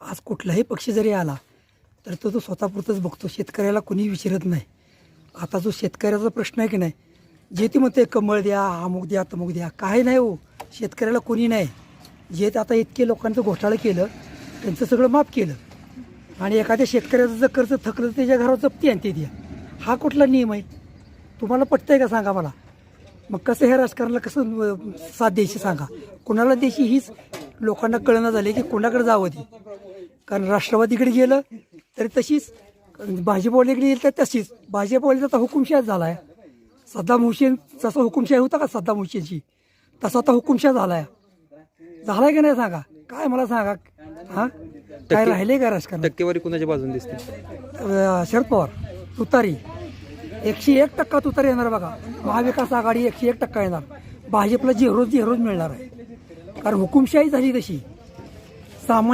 आज कुठलाही पक्ष जरी आला तर तो स्वतःपुरतंच बघतो, शेतकऱ्याला कुणी विचारत नाही. आता जो शेतकऱ्याचा प्रश्न आहे की नाही, जे ते म्हणते कमळ द्या, अमुक द्या, तमुक द्या, काही नाही हो, शेतकऱ्याला कोणी नाही. जे आता इतके लोकांचं घोटाळं केलं त्यांचं सगळं माफ केलं आणि एखाद्या शेतकऱ्याचं जर कर्ज थकलं तर त्याच्या घरावर जप्ती आणते द्या. हा कुठला नियम आहे? तुम्हाला पटतंय का सांगा मला? मग कसं ह्या राजकारणाला कसं साथ द्यायची सांगा? कोणाला द्यायची हीच लोकांना कळणं झाले की कोणाकडे जावं ती. कारण राष्ट्रवादीकडे गेलं तरी तशीच, भाजपवाल्याकडे गेलं तर तशीच. भाजपवाल्याचा आता हुकुमशाह झाला आहे. सद्दाम हुसेन जसा हुकुमशाही होता का सद्दाम हुसेनची, तसा आता हुकुमशाह झाला आहे. झालाय का नाही सांगा? काय मला सांगा, हां काय राहिले का राजकारण? टक्केवारी कुणाच्या बाजूने दिसते? शरद पवार तुतारी 101% तुतारी येणार बघा. महाविकास आघाडी 101% येणार. भाजपला झेरोच मिळणार आहे. कारण हुकुमशाही झाली तशी. सामान्य